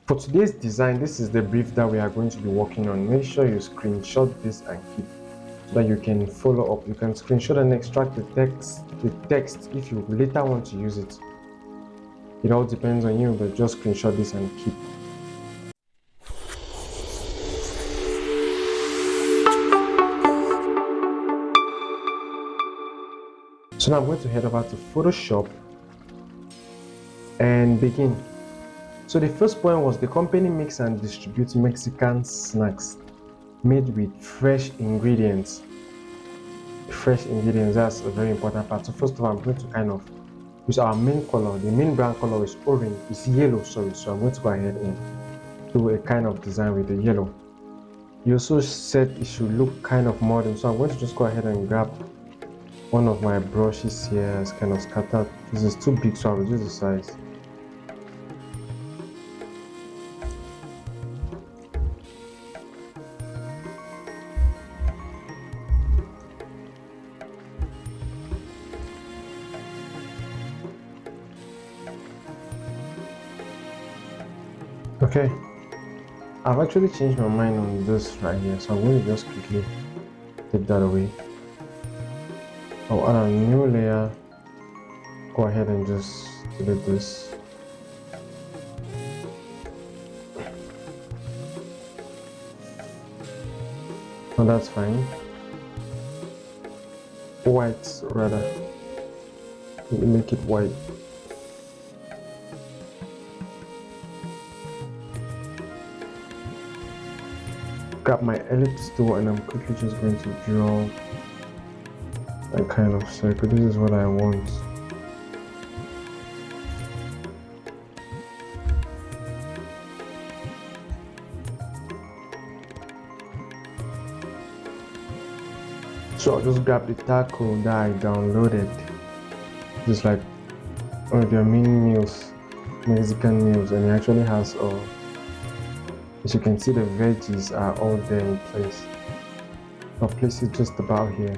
For today's design, this is the brief that we are going to be working on. Make sure you screenshot this and keep so that you can follow up. You can screenshot and extract the text if you later want to use it. It all depends on you, but just screenshot this and keep. So now I'm going to head over to Photoshop and begin. So the first point was the company makes and distributes Mexican snacks made with fresh ingredients. That's a very important part. So first of all, I'm going to kind of use our main color. The main brand color is orange, it's yellow, sorry. So I'm going to go ahead and do a kind of design with the yellow. You also said it should look kind of modern, so I'm going to just go ahead and grab one of my brushes here. It's kind of scattered. This is too big, so I'll reduce the size. Okay, I've actually changed my mind on this right here, so I'm going to just quickly take that away. I'll add a new layer. Go ahead and just delete this. Oh, that's fine. White, rather. Let me make it white. Grab my ellipse tool and I'm quickly just going to draw a kind of circle. This is what I want. So I'll just grab the taco that I downloaded. Just like one of their main meals, Mexican meals, and it actually has as you can see, the veggies are all there in place. I'll place it just about here.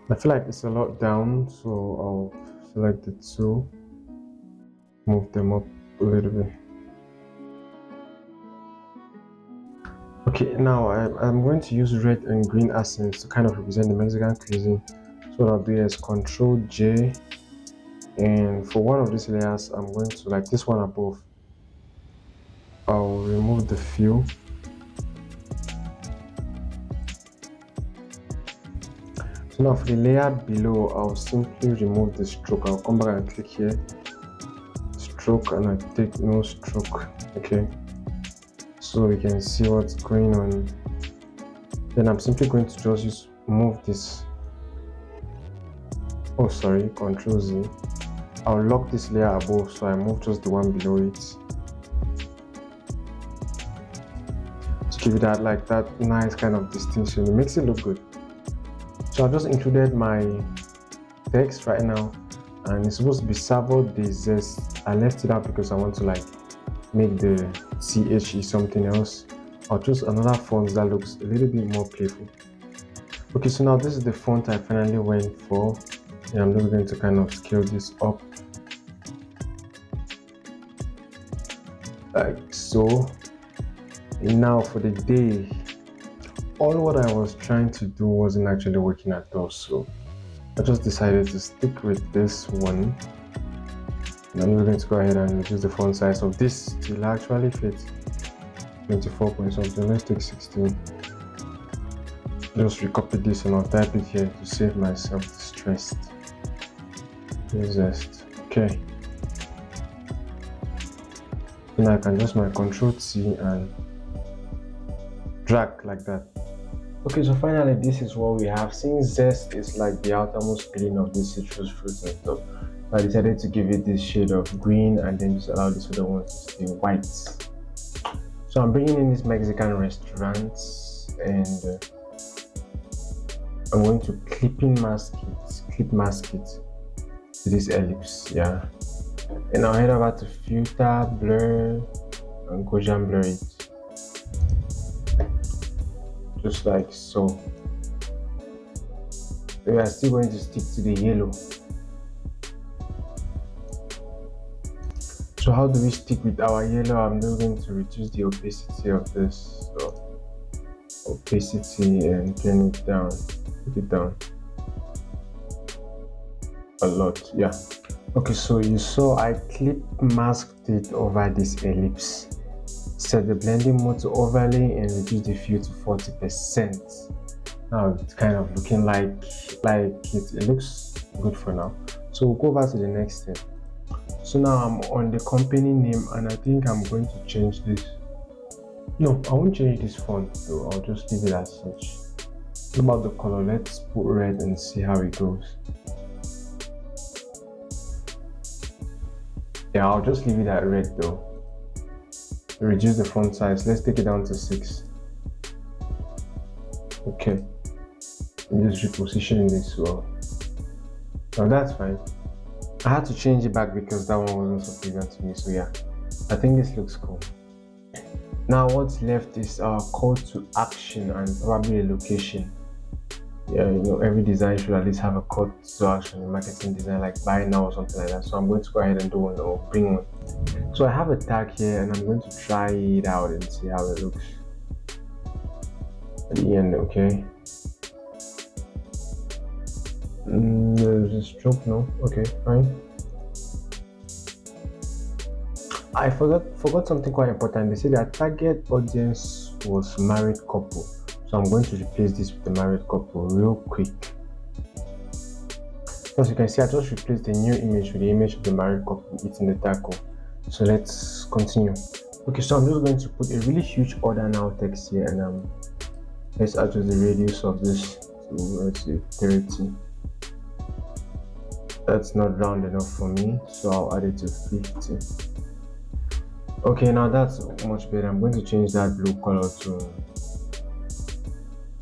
I feel like it's a lot down, so I'll select the two, move them up a little bit. Okay, now I'm going to use red and green accents to kind of represent the Mexican cuisine. So what I'll do is Control J, and for one of these layers, I'm going to, like this one above, I'll remove the fill. So now for the layer below, I'll simply remove the stroke. I'll come back and click here, stroke, and I take no stroke. Okay, so we can see what's going on. Then I'm simply going to just move this. Oh, sorry, Control Z. I'll lock this layer above, so I move just the one below it to give it that nice kind of distinction. It makes it look good. So I just included my text right now, and it's supposed to be Savo de Zest. I left it out because I want to make the CHE something else. I'll choose another font that looks a little bit more playful. Okay, so now this is the font I finally went for, and I'm just going to kind of scale this up like so. And now for the day, all what I was trying to do wasn't actually working at all, so I just decided to stick with this one. And I'm just going to go ahead and reduce the font size of this till actually fit 24 point something. Let's take 16. Just recopy this and I'll type it here to save myself the stress. Zest. Okay. Then I can just my Control T and drag like that. Okay, so finally this is what we have. Since zest is like the outermost feeling of this citrus fruit and stuff, I decided to give it this shade of green and then just allow this other one to stay white. So I'm bringing in this Mexican restaurant and I'm going to clip mask it to this ellipse, yeah. And I'll head over to filter, blur, and Gaussian blur it. Just like so. We are still going to stick to the yellow. So how do we stick with our yellow? I'm just going to reduce the opacity of this. So opacity and turn it down. Put it down a lot. Yeah. Okay, so you saw I clip masked it over this ellipse. Set the blending mode to overlay and reduce the fill to 40%. Now it's kind of looking like it looks good for now. So we'll go over to the next step. So now I'm on the company name and I think I'm going to change this. No, I won't change this font though. I'll just leave it as such. What about the color? Let's put red and see how it goes. Yeah, I'll just leave it at red though. Reduce the font size. Let's take it down to 6. Okay. And just reposition this well. Now that's fine. I had to change it back because that one wasn't so pleasant to me. So yeah, I think this looks cool. Now what's left is our call to action and probably a location. Yeah, you know, every design should at least have a call to action in marketing design, like buy now or something like that. So I'm going to go ahead and do one or bring one. So I have a tag here and I'm going to try it out and see how it looks at the end. Okay. There's a stroke, no? Okay, fine. I forgot something quite important. They said that target audience was married couple. So I'm going to replace this with the married couple real quick. As you can see, I just replaced the new image with the image of the married couple eating the taco. So let's continue. Okay, so I'm just going to put a really huge order now text here and let's adjust the radius of this to, let's say, 30. That's not round enough for me, so I'll add it to 50. Okay, now that's much better. I'm going to change that blue color to,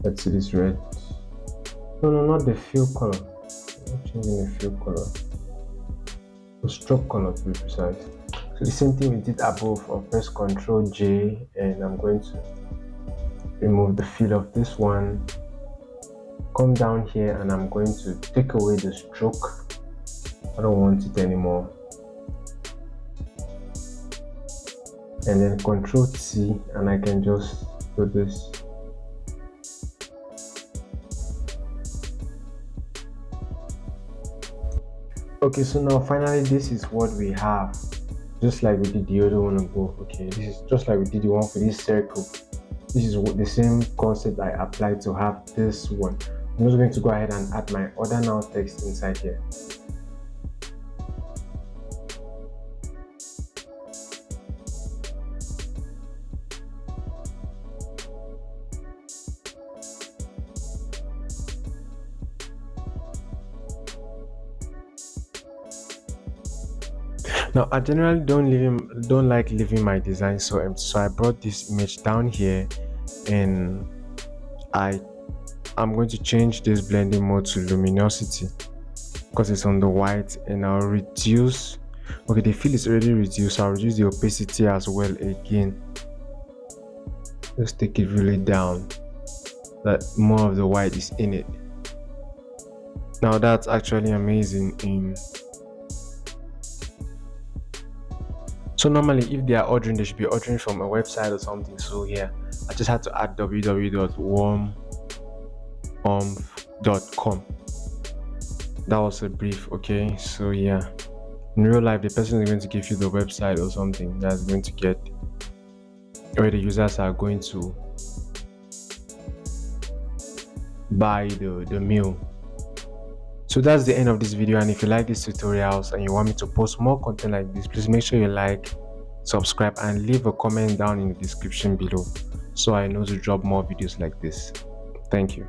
let's see, this red. No, not the fill color. I'm not changing the fill color. The stroke color to be precise. So the same thing we did above. I'll press Ctrl J and I'm going to remove the fill of this one. Come down here and I'm going to take away the stroke. I don't want it anymore. And then Ctrl T and I can just do this. Okay, so now finally this is what we have, just like we did the other one above. Okay, this is just like we did the one for this circle. This is what the same concept I applied to have this one. I'm just going to go ahead and add my order now text inside here. Now I generally don't like leaving my design so empty, so I brought this image down here and I'm going to change this blending mode to luminosity because it's on the white, and I'll reduce. Okay, the fill is already reduced, so I'll reduce the opacity as well again. Let's take it really down that more of the white is in it. Now that's actually amazing. So normally if they are ordering, they should be ordering from a website or something. So yeah, I just had to add www.warm.com. That was a brief. Okay, so yeah, in real life the person is going to give you the website or something that's going to get where the users are going to buy the meal. So that's the end of this video, and if you like these tutorials and you want me to post more content like this, please make sure you like, subscribe and leave a comment down in the description below so I know to drop more videos like this. Thank you.